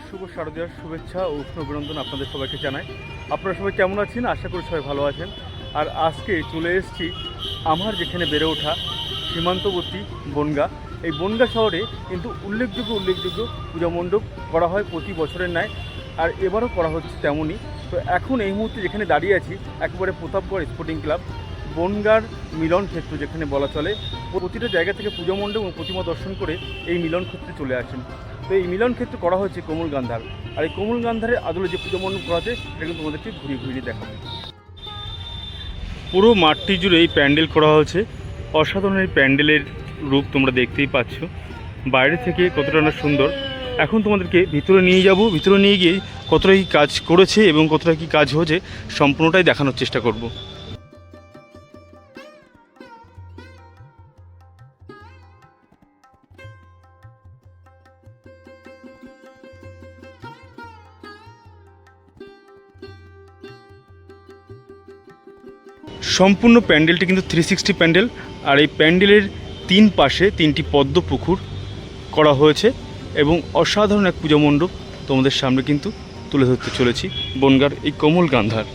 শুভ শারদীয়ার শুভেচ্ছা ও উষ্ণ অভিনন্দন আপনাদের সবাইকে জানাই। আপনারা সবাই কেমন আছেন? আশা করি সবাই ভালো আছেন। আর আজকে চলে এসেছি আমার যেখানে বেড়ে ওঠা সীমান্তবর্তী বনগাঁ। এই বনগাঁ শহরে কিন্তু উল্লেখযোগ্য পূজা মণ্ডপ করা হয় প্রতি বছরের ন্যায়, আর এবারও করা হচ্ছে তেমনই। তো এখন এই মুহূর্তে যেখানে দাঁড়িয়ে আছি একেবারে প্রতাপগড় স্পোর্টিং ক্লাব, বনগাঁর মিলন ক্ষেত্র যেখানে বলা চলে। প্রতিটা জায়গা থেকে পূজা মণ্ডপ এবং প্রতিমা দর্শন করে এই মিলন ক্ষেত্রে চলে আসেন। তো এই মিলন ক্ষেত্র করা হয়েছে কোমল গান্ধার, আর এই কোমল গান্ধারের আদলে যে পূজা মণ্ডপ করা হচ্ছে সেটা কিন্তু তোমাদেরকে ঘুরিয়ে দেখাবো। পুরো মাঠটি জুড়ে এই প্যান্ডেল করা হয়েছে। অসাধারণ এই প্যান্ডেলের রূপ তোমরা দেখতেই পাচ্ছ, বাইরে থেকে কতটা না সুন্দর। এখন তোমাদেরকে ভিতরে নিয়ে যাব, ভিতরে নিয়ে গিয়ে কতটা কী কাজ করেছে এবং কতটা কী কাজ হয়েছে সম্পূর্ণটাই দেখানোর চেষ্টা করব। সম্পূর্ণ প্যান্ডেলটি কিন্তু 360 প্যান্ডেল, আর এই প্যান্ডেলের তিন পাশে তিনটি পদ্ম পুকুর করা হয়েছে এবং অসাধারণ এক পূজা মণ্ডপ তোমাদের সামনে কিন্তু তুলে ধরতে চলেছি বনগাঁর এই কোমল গান্ধার।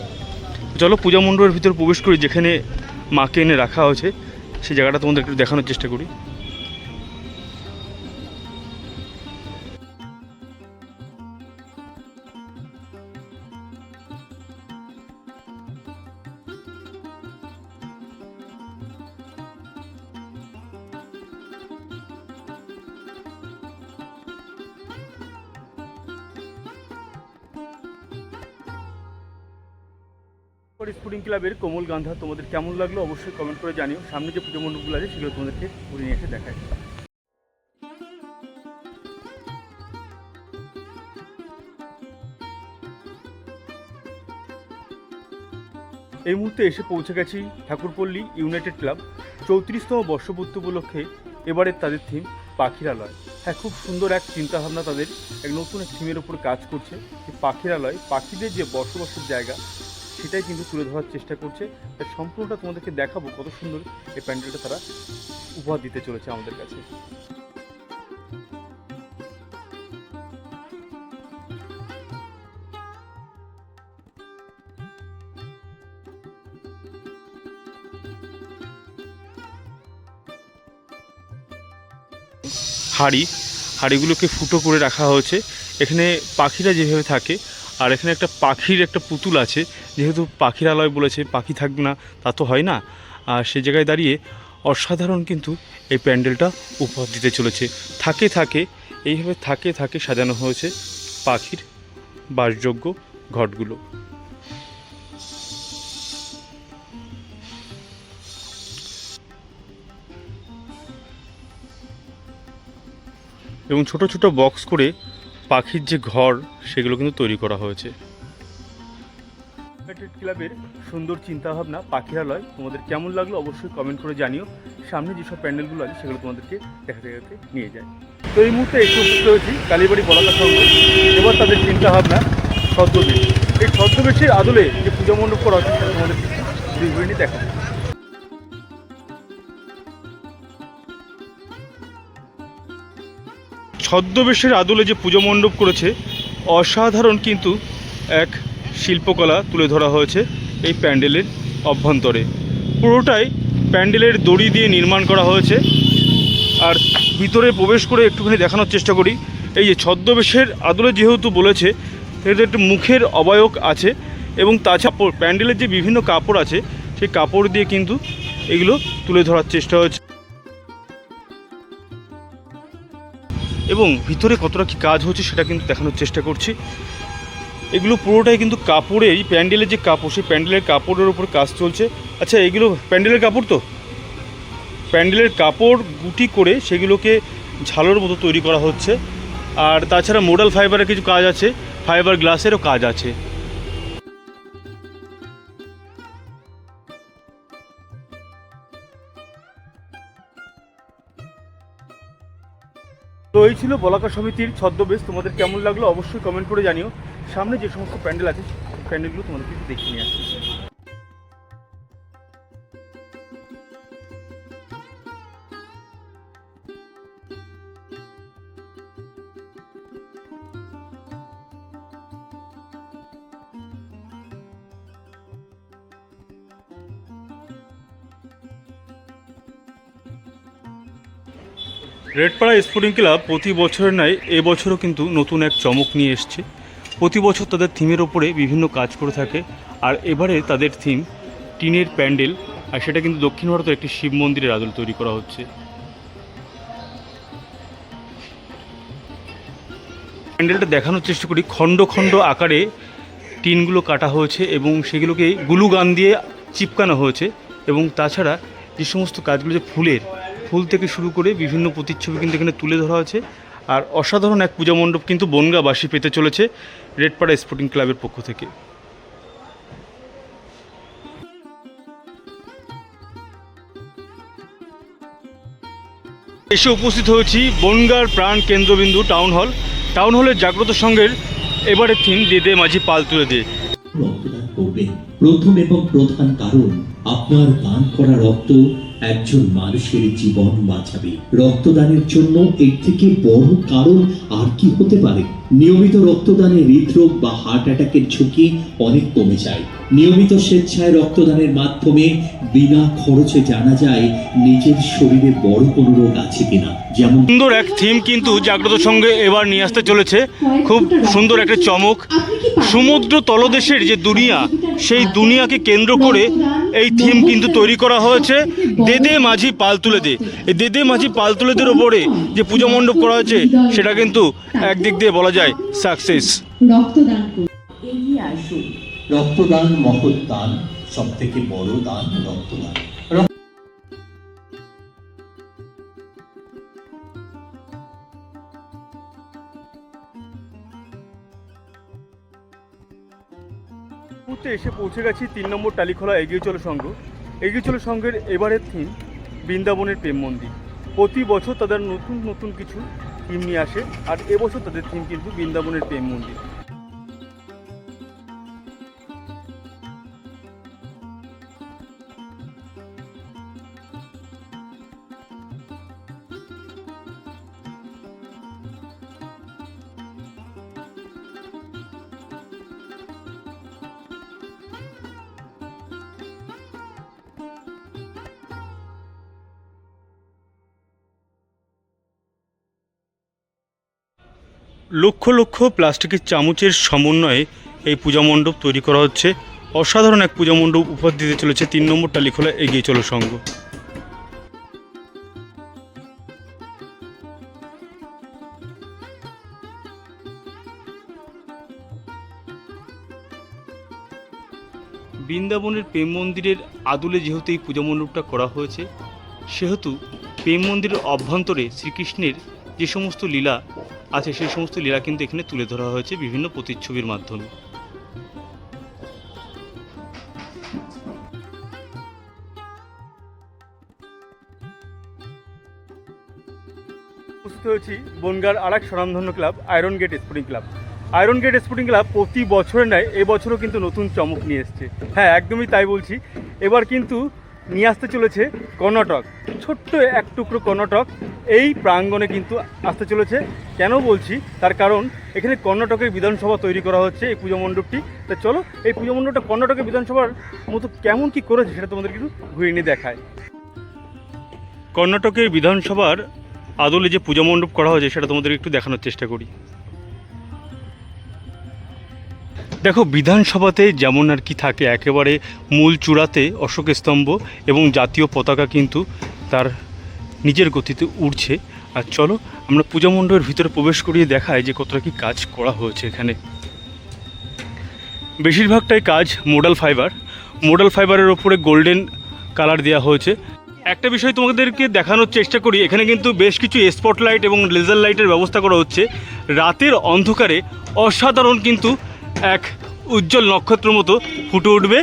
চলো পূজা মণ্ডপের ভিতরে প্রবেশ করি, যেখানে মাকে এনে রাখা হয়েছে সেই জায়গাটা তোমাদের একটু দেখানোর চেষ্টা করি। স্পোর্টিং ক্লাবের কোমল গান্ধার তোমাদের কেমন লাগলো অবশ্যই কমেন্ট করে জানিও। সামনে যে পুজো মণ্ডপগুলো আছে সেগুলো তোমাদেরকে ঘুরে নিয়ে এসে দেখায়। এই মুহূর্তে এসে পৌঁছে গেছি ঠাকুরপল্লী ইউনাইটেড ক্লাব 34তম বর্ষপূর্তি উপলক্ষে। এবারে তাদের থিম পাখিরালয়। হ্যাঁ, খুব সুন্দর এক চিন্তাভাবনা তাদের, এক নতুন এক থিমের উপর কাজ করছে। এই পাখিরালয়, পাখিদের যে বসবাসের জায়গা সেটাই কিন্তু তুলে ধরার চেষ্টা করছে। তার সম্পূর্ণটা তোমাদেরকে দেখাবো কত সুন্দর এই প্যান্ডেলটা তারা উপহার দিতে চলেছে আমাদের কাছে। হাঁড়িগুলোকে ফুটো করে রাখা হয়েছে। এখানে পাখিরা যেভাবে থাকে, আর এখানে একটা পাখির একটা পুতুল আছে। যেহেতু পাখিরালয় বলেছে, পাখি থাকবে না তা তো হয় না। আর সে জায়গায় দাঁড়িয়ে অসাধারণ কিন্তু এই প্যান্ডেলটা উপহার দিতে চলেছে। এইভাবে থাকে সাজানো হয়েছে পাখির বাসযোগ্য ঘটগুলো। এবং ছোট ছোট বক্স করে পাখির যে ঘর সেগুলো কিন্তু তৈরি করা হয়েছে। ইউনাইটেড ক্লাবের সুন্দর চিন্তাভাবনা পাখিরালয় তোমাদের কেমন লাগলো অবশ্যই কমেন্ট করে জানিও। সামনে যেসব প্যান্ডেলগুলো আছে সেগুলো তোমাদেরকে দেখাতে নিয়ে যায়। তো এই মুহূর্তে একটু উপস্থিত হয়েছি কালীবাড়ি বলাকা সঙ্গে। এবার তাদের চিন্তাভাবনা ছদ্মবেশ। এই ছদ্মবেশের আদলে যে পূজা মণ্ডপ করা হচ্ছে সেটা তোমাদেরকে ঘুরে দেখাবো। ছদ্মবেশের আদলে যে পুজো মণ্ডপ করেছে, অসাধারণ কিন্তু এক শিল্পকলা তুলে ধরা হয়েছে এই প্যান্ডেলের অভ্যন্তরে। পুরোটাই প্যান্ডেলের দড়ি দিয়ে নির্মাণ করা হয়েছে। আর ভিতরে প্রবেশ করে একটুখানি দেখানোর চেষ্টা করি। এই যে ছদ্মবেশের আদলে যেহেতু বলেছে, এদের একটু মুখের অবয়ব আছে এবং তাছাড়া প্যান্ডেলের যে বিভিন্ন কাপড় আছে সেই কাপড় দিয়ে কিন্তু এগুলো তুলে ধরার চেষ্টা হয়েছে। এবং ভিতরে কতটা কী কাজ হচ্ছে সেটা কিন্তু দেখানোর চেষ্টা করছি। এগুলো পুরোটাই কিন্তু কাপড়ের, প্যান্ডেলের যে কাপড় সেই প্যান্ডেলের কাপড়ের উপর কাজ চলছে। আচ্ছা, এগুলো প্যান্ডেলের কাপড়, তো প্যান্ডেলের কাপড় গুটি করে সেগুলোকে ঝালোর মতো তৈরি করা হচ্ছে। আর তাছাড়া মোডাল ফাইবারের কিছু কাজ আছে, ফাইবার গ্লাসেরও কাজ আছে। তো এই ছিল বলাকা সমিতির ছদ্মবেশ। তোমাদের কেমন লাগলো অবশ্যই কমেন্ট করে জানিও। সামনে যে সমস্ত প্যান্ডেল আছে প্যান্ডেলগুলো তোমাদেরকে দেখিয়ে নিয়ে আসছি। রেডপাড়া স্পোর্টিং ক্লাব প্রতি বছরের নয় এবছরও কিন্তু নতুন এক চমক নিয়ে এসছে। প্রতি বছর তাদের থিমের ওপরে বিভিন্ন কাজ করে থাকে, আর এবারে তাদের থিম টিনের প্যান্ডেল, আর সেটা কিন্তু দক্ষিণ ভারতের একটি শিব মন্দিরের আদলে তৈরি করা হচ্ছে। প্যান্ডেলটা দেখানোর চেষ্টা করি, খণ্ড খণ্ড আকারে টিনগুলো কাটা হয়েছে এবং সেগুলোকে গ্লু গান দিয়ে চিপকানো হয়েছে, এবং তাছাড়া যে সমস্ত কাজগুলো যে ফুল থেকে শুরু করে বিভিন্ন প্রতিচ্ছবি কিন্তু এখানে তুলে ধরা হয়েছে। আর অসাধারণ এক পূজা মণ্ডপ কিন্তু বনগাঁবাসী পেতে চলেছে রেডপাড়া স্পোর্টিং ক্লাবের পক্ষ থেকে। এসে উপস্থিত হয়েছি বনগাঁর প্রাণ কেন্দ্রবিন্দু টাউন হলের জাগ্রত সংঘের এবারের থিম দে দে মাঝি পাল তুলে দে। রক্তদান করবেন। প্রথম এবং প্রধান কারণ, আপনার দান করা রক্ত একজন মানুষের জীবন বাঁচাবে। রক্তদানের জন্য এর থেকে বড় কারণ আর কি হতে পারে? নিয়মিত রক্তদানে হৃদরোগ বা হার্ট অ্যাটাকের ঝুঁকি অনেক কমে যায়। নিয়মিত স্বেচ্ছায় রক্তদানের মাধ্যমে বিনা খরচে জানা যায় নিজের শরীরে বড় কোনো রোগ আছে কিনা। যেমন সুন্দর এক থিম কিন্তু জাগ্রত সংঘে এবার নিয়ে আসতে চলেছে, খুব সুন্দর একটা চমক। সমুদ্র তলদেশের যে দুনিয়া, সেই দুনিয়াকে কেন্দ্র করে এই থিম কিন্তু তৈরি করা হয়েছে দে দে মাঝি পাল তুলে দে। এই দে দে মাঝি পাল তুলে দের ওপরে যে পূজা মণ্ডপ করা হয়েছে সেটা কিন্তু একদিক দিয়ে বলা যায় সাকসেস। রক্তদান এগিয়ে আসুন। রক্তদান মহৎ দান, সব থেকে বড় দান রক্তদান। এসে পৌঁছে গেছি 3 নম্বর টালিখোলা এগিয়ে চলো সংঘের এবারের থিম বৃন্দাবনের প্রেম মন্দির। প্রতি বছর তাদের নতুন নতুন কিছু থিম নিয়ে আসে, আর এবছর তাদের থিম কিন্তু বৃন্দাবনের প্রেম মন্দির। লক্ষ লক্ষ প্লাস্টিকের চামচের সমন্বয়ে এই পূজা মণ্ডপ তৈরি করা হচ্ছে। অসাধারণ এক পূজা মণ্ডপ উপহার দিতে চলেছে 3 নম্বর টালিখোলা এগিয়ে চলো সংঘ। বৃন্দাবনের প্রেম মন্দিরের আদলে যেহেতু এই পূজা মণ্ডপটা করা হয়েছে, সেহেতু প্রেম মন্দিরের অভ্যন্তরে শ্রীকৃষ্ণের যে সমস্ত লীলা আছে সেই সমস্ত লীলা কিন্তু এখানে তুলে ধরা হয়েছে বিভিন্ন প্রতিচ্ছবির মাধ্যমে। উপস্থিত হয়েছি বনগাঁর আর এক স্বনামধন্য club Iron Gate Sporting Club. Iron Gate Sporting Club প্রতি বছরের ন্যায় এবছরও কিন্তু নতুন চমক নিয়ে এসছে। হ্যাঁ, একদমই তাই বলছি। এবার কিন্তু নিয়ে আসতে চলেছে কর্ণাটক, ছোট্ট এক টুকরো কর্ণাটক এই প্রাঙ্গণে কিন্তু আসতে চলেছে। কেন বলছি তার কারণ, এখানে কর্ণাটকের বিধানসভা তৈরি করা হচ্ছে এই পুজো মণ্ডপটি। তা চলো এই পুজো মণ্ডপটা কর্ণাটকের বিধানসভার মতো কেমন কি করেছে সেটা তোমাদের একটু ঘুরিয়ে নিয়ে দেখায়। কর্ণাটকের বিধানসভার আদলে যে পূজা মণ্ডপ করা হয়েছে সেটা তোমাদের একটু দেখানোর চেষ্টা করি। দেখো, বিধানসভাতে যেমন আর কি থাকে, একেবারে মূল চূড়াতে অশোক স্তম্ভ এবং জাতীয় পতাকা কিন্তু তার নিজের গতিতে উড়ছে। আর চলো আমরা পূজা মণ্ডপের ভিতরে প্রবেশ করিয়ে দেখাই যে কতটা কি কাজ করা হয়েছে এখানে। বেশিরভাগটাই কাজ মোডাল ফাইবারের ওপরে গোল্ডেন কালার দেওয়া হয়েছে। একটা বিষয় তোমাদেরকে দেখানোর চেষ্টা করি, এখানে কিন্তু বেশ কিছু স্পটলাইট এবং লেজার লাইটের ব্যবস্থা করা হচ্ছে। রাতের অন্ধকারে অসাধারণ কিন্তু এক উজ্জ্বল নক্ষত্র মতো ফুটে উঠবে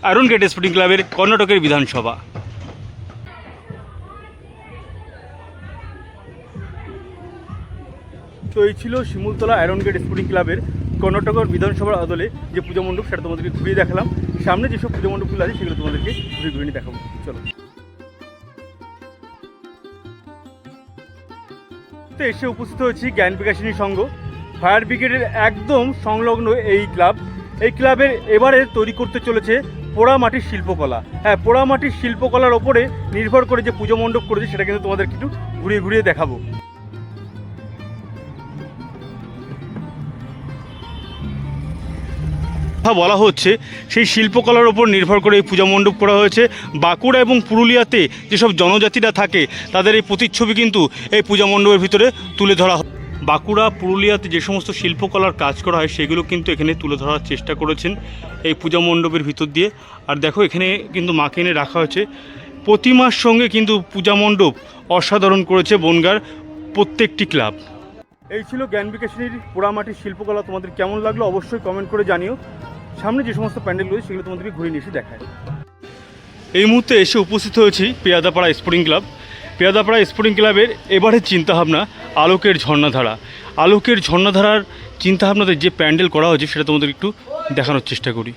আয়রন গেট স্পোর্টিং ক্লাবের কর্ণাটকের বিধানসভা। তো এই ছিল শিমুলতলা আয়রন গেট স্পোর্টিং ক্লাবের কর্ণাটকের বিধানসভার আদলে যে পূজা মণ্ডপ, সেটা তোমাদেরকে ঘুরিয়ে দেখালাম। সামনে যেসব পূজা মণ্ডপগুলো আছে সেগুলো তোমাদেরকে ঘুরিয়ে দেখাবো। চলো। তো এসে উপস্থিত হয়েছি জ্ঞান বিকাশিনী সংঘ, ফায়ার ব্রিগেডের একদম সংলগ্ন এই ক্লাবের এবারে তৈরি করতে চলেছে পোড়ামাটির শিল্পকলা। হ্যাঁ, পোড়ামাটির শিল্পকলার ওপরে নির্ভর করে যে পুজো মণ্ডপ করেছে সেটা কিন্তু তোমাদের একটু ঘুরিয়ে ঘুরিয়ে দেখাবো। বলা হচ্ছে সেই শিল্পকলার ওপর নির্ভর করে এই পূজা মণ্ডপ করা হয়েছে। বাঁকুড়া এবং পুরুলিয়াতে যেসব জনজাতিরা থাকে তাদের এই প্রতিচ্ছবি কিন্তু এই পূজা মণ্ডপের ভিতরে তুলে ধরা হয়। বাঁকুড়া পুরুলিয়াতে যে সমস্ত শিল্পকলার কাজ করা হয় সেগুলো কিন্তু এখানে তুলে ধরার চেষ্টা করেছেন এই পূজা মণ্ডপের ভিতর দিয়ে। আর দেখো এখানে কিন্তু মাকে এনে রাখা হয়েছে। প্রতিমার সঙ্গে কিন্তু পূজা মণ্ডপ অসাধারণ করেছে বনগাঁর প্রত্যেকটি ক্লাব। এই ছিল জ্ঞান বিকাশনীর পোড়ামাটির শিল্পকলা। তোমাদের কেমন লাগলো অবশ্যই কমেন্ট করে জানিও। সামনে যে সমস্ত প্যান্ডেল রয়েছে সেগুলো তোমাদেরকে ঘুরে নিয়ে এসে দেখায়। এই মুহূর্তে এসে উপস্থিত হয়েছি পেয়াদাপাড়া স্পোর্টিং ক্লাব। পেয়াদাপাড়া স্পোর্টিং ক্লাবের এবারের চিন্তাভাবনা আলোকের ঝর্ণাধারা। আলোকের ঝর্ণাধারার চিন্তাভাবনাতে যে প্যান্ডেল করা হয়েছে সেটা তোমাদের একটু দেখানোর চেষ্টা করি।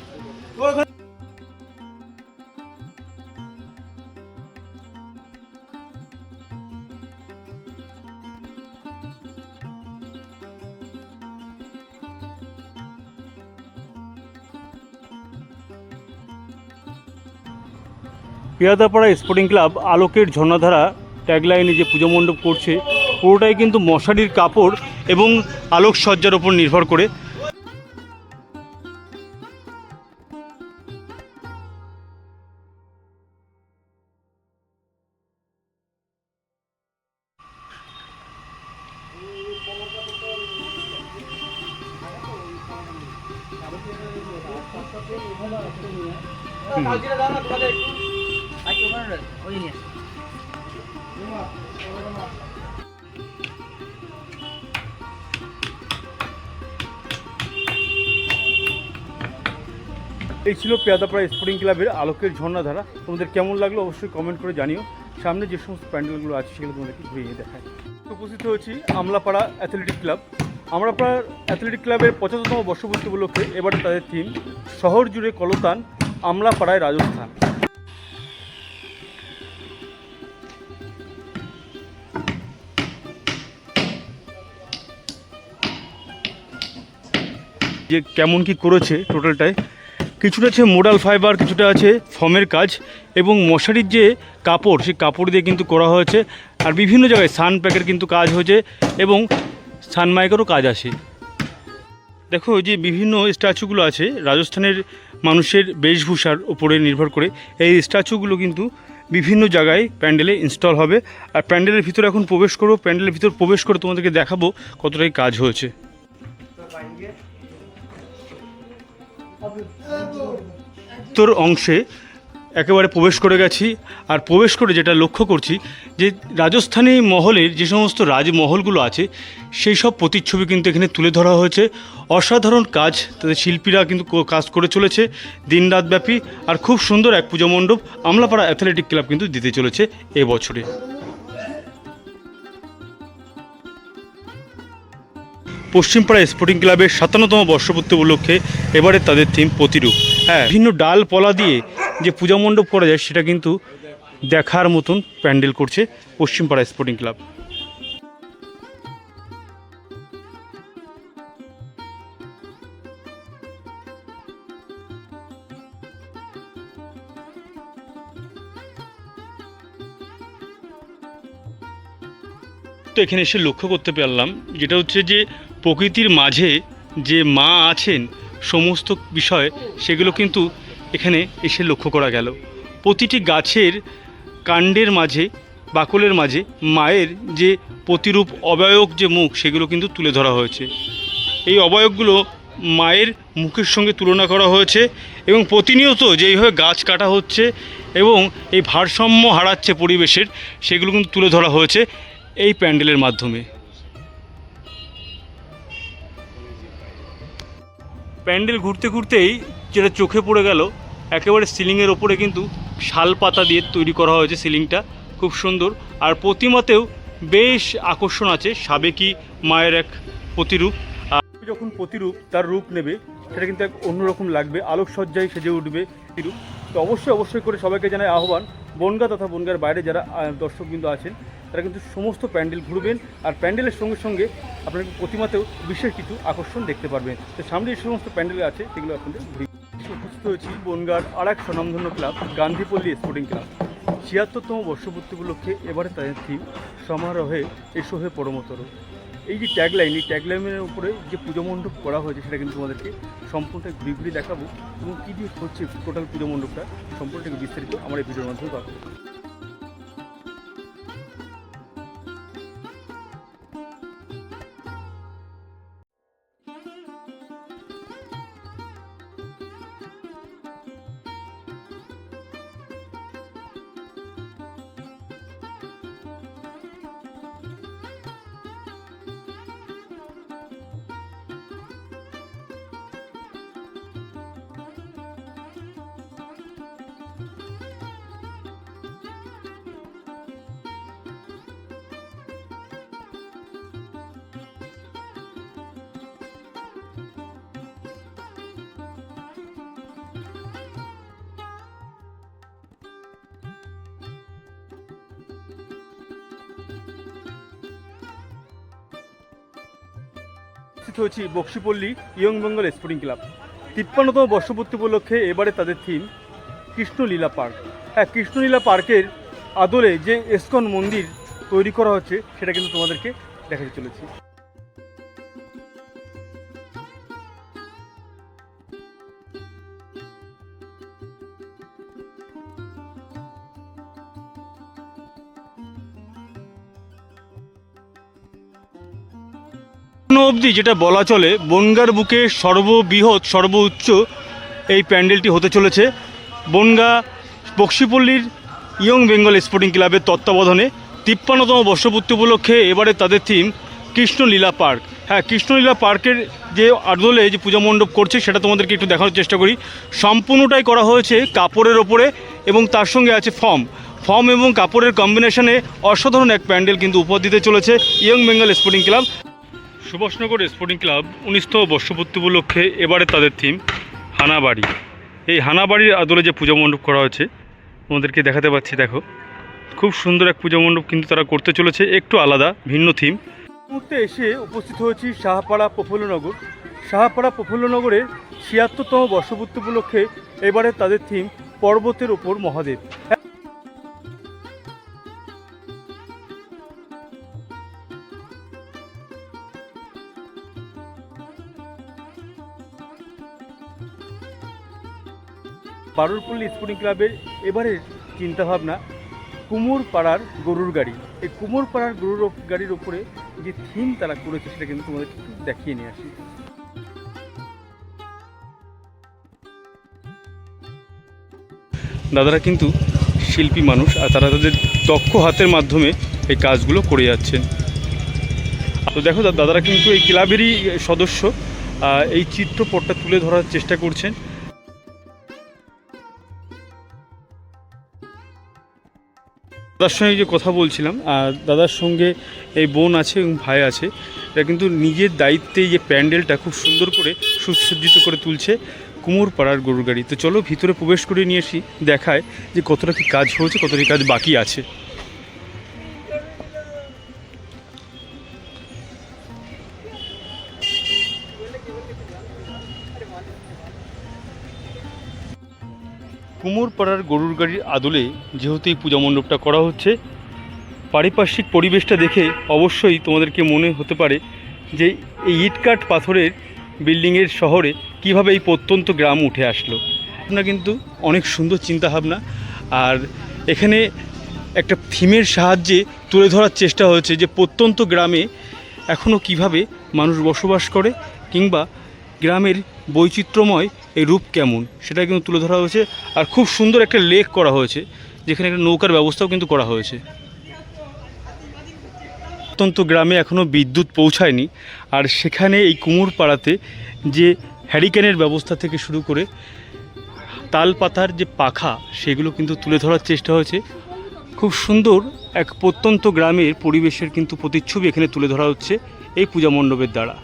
পেয়াদাপাড়া স্পোর্টিং ক্লাব আলোকের ঝর্ণাধারা ট্যাগলাইনে যে পুজো মণ্ডপ করছে পুরোটাই কিন্তু মশারির কাপড় এবং আলোকসজ্জার ওপর নির্ভর করে। এই ছিল পেয়াদাপাড়া স্পোর্টিং ক্লাবের আলোকের ঝর্ণাধারা। তোমাদের কেমন লাগলো অবশ্যই কমেন্ট করে জানিও। সামনে যে সমস্ত প্যান্ডেলগুলো আছে সেগুলো তোমাদেরকে ঘুরিয়ে দেখায়। উপস্থিত হয়েছি Amlapara athletic club. Amlapara athletic ক্লাবের 75তম বর্ষপূর্তি উপলক্ষে এবারে তাদের থিম শহর জুড়ে কলতান, আমলাপাড়ায় রাজস্থান। যে কেমন কি করেছে টোটালটায়, কিছুটা আছে মোডাল ফাইবার, কিছুটা আছে ফর্মের কাজ এবং মশারির যে কাপড় সেই কাপড় দিয়ে কিন্তু করা হয়েছে। আর বিভিন্ন জায়গায় সান প্যাকের কিন্তু কাজ হয়েছে এবং সানমাইকেরও কাজ আছে। দেখো যে বিভিন্ন স্ট্যাচুগুলো আছে রাজস্থানের মানুষের বেশভূষার উপরে নির্ভর করে এই স্ট্যাচুগুলো কিন্তু বিভিন্ন জায়গায় প্যান্ডেলে ইনস্টল হবে। আর প্যান্ডেলের ভিতরে এখন প্রবেশ করবো। প্যান্ডেলের ভিতর প্রবেশ করে তোমাদেরকে দেখাবো কতটাই কাজ হয়েছে। তোর অংশে একেবারে প্রবেশ করে গেছি। আর প্রবেশ করে যেটা লক্ষ্য করছি যে রাজস্থানী মহলের যে সমস্ত রাজমহলগুলো আছে সেই সব প্রতিচ্ছবি কিন্তু এখানে তুলে ধরা হয়েছে। অসাধারণ কাজ তাদের শিল্পীরা কিন্তু কাজ করে চলেছে দিনরাতব্যাপী। আর খুব সুন্দর এক পূজা মণ্ডপ আমলাপাড়া অ্যাথলেটিক ক্লাব কিন্তু দিতে চলেছে এবছরে। পশ্চিমপাড়া স্পোর্টিং ক্লাবের 57তম বর্ষপূর্তি উপলক্ষে এবারে তাদের থিম প্রতিরূপ। হ্যাঁ, বিভিন্ন ডালপালা দিয়ে যে পূজা মণ্ডপ করা যায় সেটা কিন্তু দেখার মতন প্যান্ডেল করছে পশ্চিমপাড়া স্পোর্টিং ক্লাব। তো এখানে এসে লক্ষ্য করতে পারলাম যেটা হচ্ছে যে প্রকৃতির মাঝে যে মা আছেন সমস্ত বিষয় সেগুলো কিন্তু এখানে এসে লক্ষ্য করা গেল। প্রতিটি গাছের কাণ্ডের মাঝে বাকলের মাঝে মায়ের যে প্রতিরূপ অবয়ব যে মুখ সেগুলো কিন্তু তুলে ধরা হয়েছে। এই অবয়বগুলো মায়ের মুখের সঙ্গে তুলনা করা হয়েছে এবং প্রতিনিয়ত যেইভাবে গাছ কাটা হচ্ছে এবং এই ভারসাম্য হারাচ্ছে পরিবেশের সেগুলো কিন্তু তুলে ধরা হয়েছে এই প্যান্ডেলের মাধ্যমে। প্যান্ডেল ঘুরতে ঘুরতেই যেটা চোখে পড়ে গেল একেবারে সিলিংয়ের ওপরে কিন্তু শাল পাতা দিয়ে তৈরি করা হয়েছে সিলিংটা, খুব সুন্দর। আর প্রতিমাতেও বেশ আকর্ষণ আছে, সাবেকি মায়ের এক প্রতিরূপ। আর যখন প্রতিরূপ তার রূপ নেবে সেটা কিন্তু এক অন্যরকম লাগবে, আলোকসজ্জায় সেজে উঠবে প্রতিরূপ। তো অবশ্যই করে সবাইকে জানাই আহ্বান, বনগাঁ তথা বনগাঁর বাইরে যারা দর্শকবৃন্দ আছেন তারা কিন্তু সমস্ত প্যান্ডেল ঘুরবেন। আর প্যান্ডেলের সঙ্গে সঙ্গে আপনার প্রতিমাতেও বিশেষ কিছু আকর্ষণ দেখতে পারবেন। তো সামনে যে সমস্ত প্যান্ডেল আছে সেগুলো আপনাদের ঘুরে উপস্থিত হয়েছি বনগাঁর আর এক স্বনামধন্য ক্লাব গান্ধীপল্লী স্পোর্টিং ক্লাব। 76তম বর্ষপূর্তি উপলক্ষে এবারে তাদের থিম সমারোহে এসো হে পরমতর। এই যে ট্যাগলাইন, এই ট্যাগলাইনের উপরে যে পুজো মণ্ডপ করা হয়েছে সেটা কিন্তু তোমাদেরকে সম্পূর্ণ ঘুরে ঘুরে দেখাবো এবং কী দিয়ে হচ্ছে টোটাল পুজো মণ্ডপটা সম্পূর্ণ বিস্তারিত আমার এই ভিডিওর মাধ্যমে পাবো। হচ্ছে বক্সিপল্লী ইয়ং বেঙ্গল স্পোর্টিং ক্লাব 53তম বর্ষপূর্তি উপলক্ষে এবারে তাদের থিম কৃষ্ণলীলা পার্ক। হ্যাঁ, কৃষ্ণলীলা পার্কের আদলে যে ইসকন মন্দির তৈরি করা হচ্ছে সেটা কিন্তু তোমাদেরকে দেখাতে চলেছি। অবধি যেটা বলা চলে বনগাঁর বুকে সর্ববৃহৎ সর্বোচ্চ এই প্যান্ডেলটি হতে চলেছে বনগাঁ বক্সিপল্লীর ইয়ং বেঙ্গল স্পোর্টিং ক্লাবের তত্ত্বাবধানে 53তম বর্ষপূর্তি উপলক্ষে এবারে তাদের থিম কৃষ্ণলীলা পার্ক। হ্যাঁ, কৃষ্ণলীলা পার্কের যে আদলে যে পূজা মণ্ডপ করছে সেটা তোমাদেরকে একটু দেখানোর চেষ্টা করি। সম্পূর্ণটাই করা হয়েছে কাপড়ের ওপরে এবং তার সঙ্গে আছে ফর্ম এবং কাপড়ের কম্বিনেশনে অসাধারণ এক প্যান্ডেল কিন্তু উপহার দিতে চলেছে young Bengal sporting club. Subhashnagar sporting club 19তম বর্ষপূর্তি উপলক্ষে এবারে তাদের থিম হানাবাড়ি। এই হানাবাড়ির আদলে যে পূজা মণ্ডপ করা হয়েছে তোমাদেরকে দেখাতে পাচ্ছি, দেখো খুব সুন্দর এক পূজা মণ্ডপ কিন্তু তারা করতে চলেছে, একটু আলাদা ভিন্ন থিম। মুহূর্তে এসে উপস্থিত হয়েছি শাহপাড়া প্রফুল্লনগর। শাহপাড়া প্রফুল্লনগরের 76তম বর্ষপূর্তি উপলক্ষে এবারে তাদের থিম পর্বতের ওপর মহাদেব। বারুরপল্লী স্পোর্টিং ক্লাবের এবারের চিন্তাভাবনা কুমোরপাড়ার গরুর গাড়ি। এই কুমোরপাড়ার গরুর গাড়ির ওপরে যে থিম তারা করেছে সেটা কিন্তু তোমাদের দেখিয়ে নিয়ে আসি। দাদারা কিন্তু শিল্পী মানুষ আর তারা তাদের দক্ষ হাতের মাধ্যমে এই কাজগুলো করে যাচ্ছেন। তো দেখো দাদারা কিন্তু এই ক্লাবেরই সদস্য, এই চিত্রপটটা তুলে ধরার চেষ্টা করছেন। দাদার সঙ্গে যে কথা বলছিলাম, দাদার সঙ্গে এই বোন আছে এবং ভাই আছে, এরা কিন্তু নিজের দায়িত্বে যে প্যান্ডেলটা খুব সুন্দর করে সুসজ্জিত করে তুলছে কুমোরপাড়ার গরুর গাড়ি। তো চলো ভিতরে প্রবেশ করে নিয়ে আসি, দেখায় যে কতটা কি কাজ হয়েছে, কতটা কাজ বাকি আছে। কুমোরপাড়ার গরুর গাড়ির আদলে যেহেতু এই পূজা মণ্ডপটা করা হচ্ছে, পারিপার্শ্বিক পরিবেশটা দেখে অবশ্যই তোমাদেরকে মনে হতে পারে যে এই ইটকাট পাথরের বিল্ডিংয়ের শহরে কিভাবে এই প্রত্যন্ত গ্রাম উঠে আসলো। আপনার কিন্তু অনেক সুন্দর চিন্তাভাবনা, আর এখানে একটা থিমের সাহায্যে তুলে ধরার চেষ্টা হয়েছে যে প্রত্যন্ত গ্রামে এখনও কিভাবে মানুষ বসবাস করে কিংবা গ্রামের বৈচিত্র্যময় এই রূপ কেমন সেটা কিন্তু তুলে ধরা হয়েছে। আর খুব সুন্দর একটা লেক করা হয়েছে যেখানে একটা নৌকার ব্যবস্থাও কিন্তু করা হয়েছে। প্রত্যন্ত গ্রামে এখনও বিদ্যুৎ পৌঁছায়নি, আর সেখানে এই কুমোরপাড়াতে যে হ্যারিকেনের ব্যবস্থা থেকে শুরু করে তাল পাতার যে পাখা সেগুলো কিন্তু তুলে ধরার চেষ্টা হয়েছে। খুব সুন্দর এক প্রত্যন্ত গ্রামের পরিবেশের কিন্তু প্রতিচ্ছবি এখানে তুলে ধরা হচ্ছে এই পূজা মণ্ডপের দ্বারা।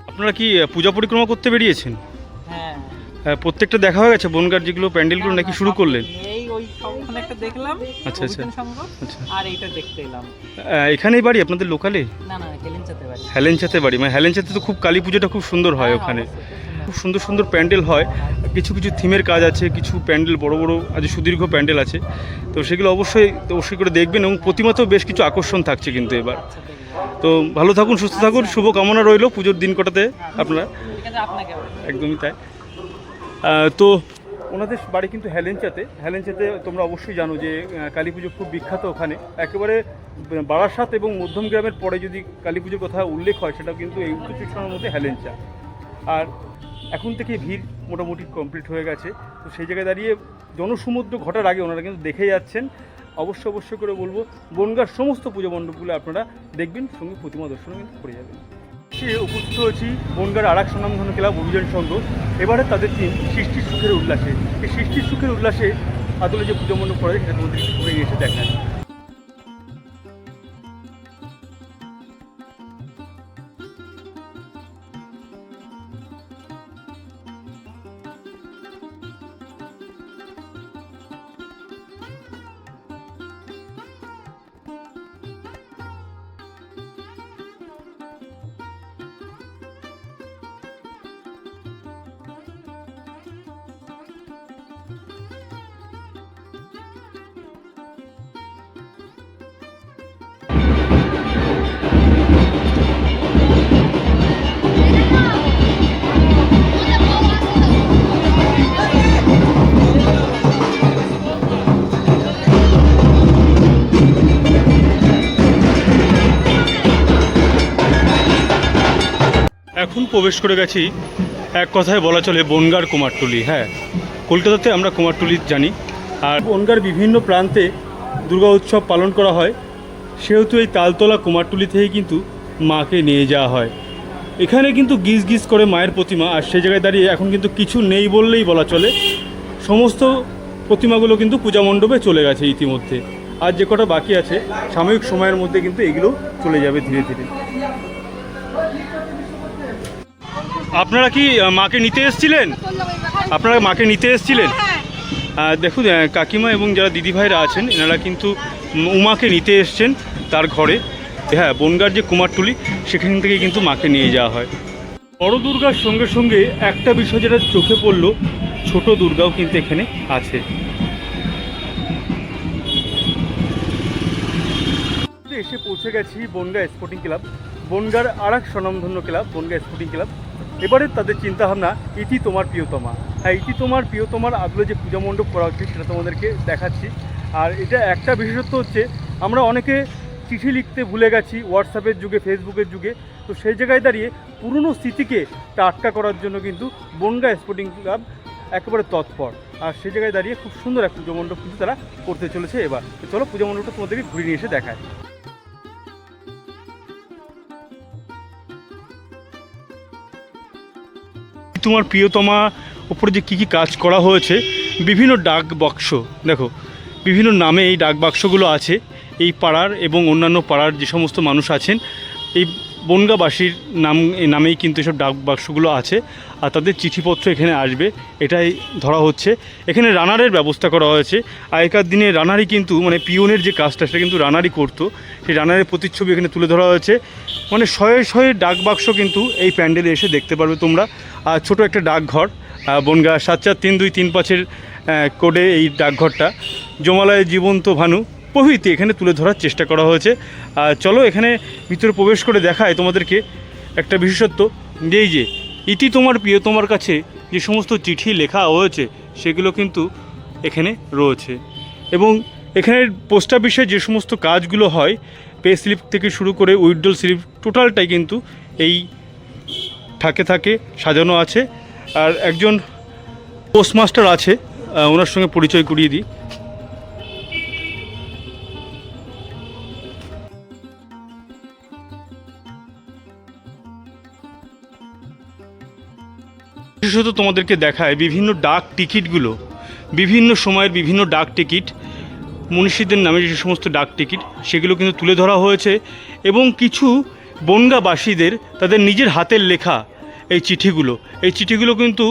আপনারা কি পূজা পরিক্রমা করতে বেরিয়েছেন? হ্যাঁ, প্রত্যেকটা দেখা হয়ে গেছে বনগাঁর যেগুলো প্যান্ডেলগুলো নাকি শুরু করলেন? এই ওই সবখানে একটা দেখলাম আচ্ছা, আচ্ছা। অভিযান সংঘ, আচ্ছা। আর এইটা দেখতে এলাম। এখানেই বাড়ি আপনাদের লোকালে? না না, হেলেঞ্চাতে বাড়ি। হেলেঞ্চাতে বাড়ি, মানে হেলেঞ্চাতে তো খুব কালী পুজোটা খুব সুন্দর হয় হ্যাঁ, ওখানে, অবশ্যই, খুব সুন্দর সুন্দর প্যান্ডেল হয়, কিছু কিছু থিমের কাজ আছে, কিছু প্যান্ডেল বড় বড় আজ সুদীর্ঘ প্যান্ডেল আছে, তো সেগুলো অবশ্যই অবশ্যই করে দেখবেন, এবং প্রতিমাতেও বেশ কিছু আকর্ষণ থাকছে কিন্তু এবার। আচ্ছা, ঠিক আছে। তো ভালো থাকুন, সুস্থ থাকুন, শুভ কামনা রইল পুজোর দিন কটাতে আপনারা। ঠিক আছে, আপনাকে। একদমই তাই। তো ওনাদের বাড়ি কিন্তু হেলেঞ্চাতে তোমরা অবশ্যই জানো যে কালী পুজো খুব বিখ্যাত ওখানে, একেবারে বারাসাত এবং মধ্যমগ্রামের পরে যদি কালী পুজোর কথা উল্লেখ হয় সেটা কিন্তু এই উত্তর চব্বিশ পরগনার মধ্যে হেলেঞ্চা। আর এখন থেকে ভিড় মোটামুটি কমপ্লিট হয়ে গেছে, তো সেই জায়গায় দাঁড়িয়ে জনসমুদ্র ঘটার আগে ওনারা কিন্তু দেখে যাচ্ছেন। অবশ্যই করে বলবো বনগাঁর সমস্ত পুজো মণ্ডপগুলো আপনারা দেখবেন, সঙ্গে প্রতিমা দর্শনও কিন্তু করে যাবেন। সে উপস্থিত হয়েছি বনগাঁর আর এক স্বনামধন্য ক্লাব অভিযান সংঘ। এবারে তাদের টিম সৃষ্টির সুখের উল্লাসে, এই সৃষ্টির সুখের উল্লাসে আদলে যে পুজো মণ্ডপ করা যায় সেটা তোমাদের একটু ঘুরে এসে দেখায়। এখন প্রবেশ করে গেছি এক কথায় বলা চলে বনগাঁর কুমারটুলি। হ্যাঁ, কলকাতাতে আমরা কুমারটুলি জানি, আর বনগাঁর বিভিন্ন প্রান্তে দুর্গা উৎসব পালন করা হয়, সেহেতু এই তালতলা কুমারটুলি থেকেই কিন্তু মাকে নিয়ে যাওয়া হয়। এখানে কিন্তু গিজ গিজ করে মায়ের প্রতিমা, আর সেই জায়গায় দাঁড়িয়ে এখন কিন্তু কিছু নেই বললেই বলা চলে, সমস্ত প্রতিমাগুলো কিন্তু পূজা মণ্ডপে চলে গেছে ইতিমধ্যে। আর যে কটা বাকি আছে সাময়িক সময়ের মধ্যে কিন্তু এগুলো চলে যাবে ধীরে ধীরে। আপনারা কি মাকে নিতে এসেছিলেন? আপনারা মাকে নিতে এসেছিলেন? দেখুন কাকিমা এবং যারা দিদিভাইরা আছেন এনারা কিন্তু উমাকে নিতে এসছেন তার ঘরে। হ্যাঁ, বনগাঁর যে কুমারটুলি সেখান থেকে কিন্তু মাকে নিয়ে যাওয়া হয়। বড় দুর্গার সঙ্গে সঙ্গে একটা বিষয় যেটা চোখে পড়ল, ছোট দুর্গাও কিন্তু এখানে আছে। এসে পৌঁছে গেছি বনগাঁ স্পোর্টিং ক্লাব, বনগাঁর আর এক স্বনামধন্য ক্লাব বনগাঁ স্পোর্টিং ক্লাব। এবারে তাদের চিন্তাভাবনা ইতি তোমার প্রিয়তমা। হ্যাঁ, ইতি তোমার প্রিয়তমার আদলে যে পূজা মণ্ডপ করা হচ্ছে সেটা তোমাদেরকে দেখাচ্ছি। আর এটা একটা বিশেষত্ব হচ্ছে, আমরা অনেকে চিঠি লিখতে ভুলে গেছি হোয়াটসঅ্যাপের যুগে, ফেসবুকের যুগে, তো সেই জায়গায় দাঁড়িয়ে পুরনো স্মৃতিকে টাটকা করার জন্য কিন্তু বনগাঁ স্পোর্টিং ক্লাব একেবারে তৎপর। আর সেই জায়গায় দাঁড়িয়ে খুব সুন্দর এক পুজো মণ্ডপ কিন্তু তারা করতে চলেছে এবার। তো চলো পূজা মণ্ডপটা তোমাদেরকে ঘুরে নিয়ে এসে দেখায়। তোমার প্রিয়তমা উপরে যে কী কাজ করা হয়েছে, বিভিন্ন ডাক বাক্স, দেখো বিভিন্ন নামে এই ডাক বাক্সগুলো আছে। এই পাড়ার এবং অন্যান্য পাড়ার যে সমস্ত মানুষ আছেন এই বনগাঁবাসীর নামেই কিন্তু এসব ডাক বাক্সগুলো আছে, আর তাদের চিঠিপত্র এখানে আসবে এটাই ধরা হচ্ছে। এখানে রানারের ব্যবস্থা করা হয়েছে। আগেকার দিনে রানারই কিন্তু মানে পিওনের যে কাজটা সেটা কিন্তু রানারই করতো, সেই রানারের প্রতিচ্ছবি এখানে তুলে ধরা হয়েছে। মানে শয়ে শয়ে ডাক বাক্স কিন্তু এই প্যান্ডেলে এসে দেখতে পারবে তোমরা। আর ছোটো একটা ডাকঘর, বনগাঁ 743235 কোডে এই ডাকঘরটা, জমালয় জীবন্ত ভানু প্রভৃতি এখানে তুলে ধরার চেষ্টা করা হয়েছে। চলো এখানে ভিতরে প্রবেশ করে দেখায় তোমাদেরকে একটা বিশেষত্ব, যে এই যে ইতি তোমার প্রিয়তমার কাছে যে সমস্ত চিঠি লেখা হয়েছে সেগুলো কিন্তু এখানে রয়েছে। এবং এখানের পোস্ট অফিসে যে সমস্ত কাজগুলো হয়, পে স্লিপ থেকে শুরু করে উইথড্রল স্লিপ টোটালটাই কিন্তু এই থাকে সাজানো আছে। আর একজন পোস্টমাস্টার আছে, ওনার সঙ্গে পরিচয় করিয়ে দিই। বিশেষত তোমাদেরকে দেখায় বিভিন্ন ডাক টিকিটগুলো, বিভিন্ন সময়ের বিভিন্ন ডাক টিকিট, মনীষীদের নামে যে সমস্ত ডাক টিকিট সেগুলো কিন্তু তুলে ধরা হয়েছে। এবং কিছু বনগাঁবাসীদের তাদের নিজের হাতের লেখা এই চিঠিগুলো কিন্তু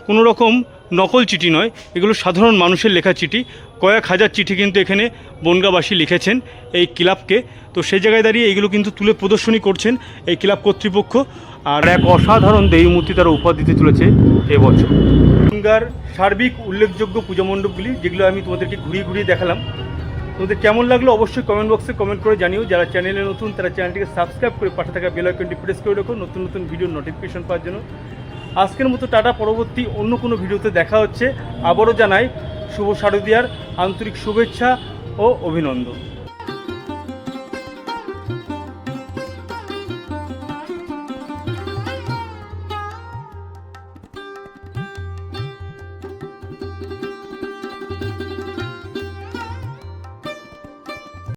কোনো রকম নকল চিঠি নয়, এগুলো সাধারণ মানুষের লেখা চিঠি। কয়েক হাজার চিঠি কিন্তু এখানে বনগাঁবাসী লিখেছেন এই ক্লাবকে। তো সেই জায়গায় দাঁড়িয়ে এগুলো কিন্তু তুলে প্রদর্শনী করছেন এই ক্লাব কর্তৃপক্ষ। আর এক অসাধারণ দেবী মূর্তি তারা উপহার দিতে চলেছে এবছর। বনগাঁর সার্বিক উল্লেখযোগ্য পূজা মণ্ডপগুলি যেগুলো আমি তোমাদেরকে ঘুরিয়ে ঘুরিয়ে দেখালাম, তোমাদের কেমন লাগলো অবশ্যই কমেন্ট বক্সে কমেন্ট করে জানিও। যারা চ্যানেলে নতুন তারা চ্যানেলটিকে সাবস্ক্রাইব করে পাশে থাকা বেল আইকনটি প্রেস করে রাখো নতুন নতুন ভিডিওর নোটিফিকেশন পাওয়ার জন্য। আজকের মতো টাটা, পরবর্তী অন্য কোনো ভিডিওতে দেখা হচ্ছে। আবারও জানাই শুভ শারদীয়ার আন্তরিক শুভেচ্ছা ও অভিনন্দন।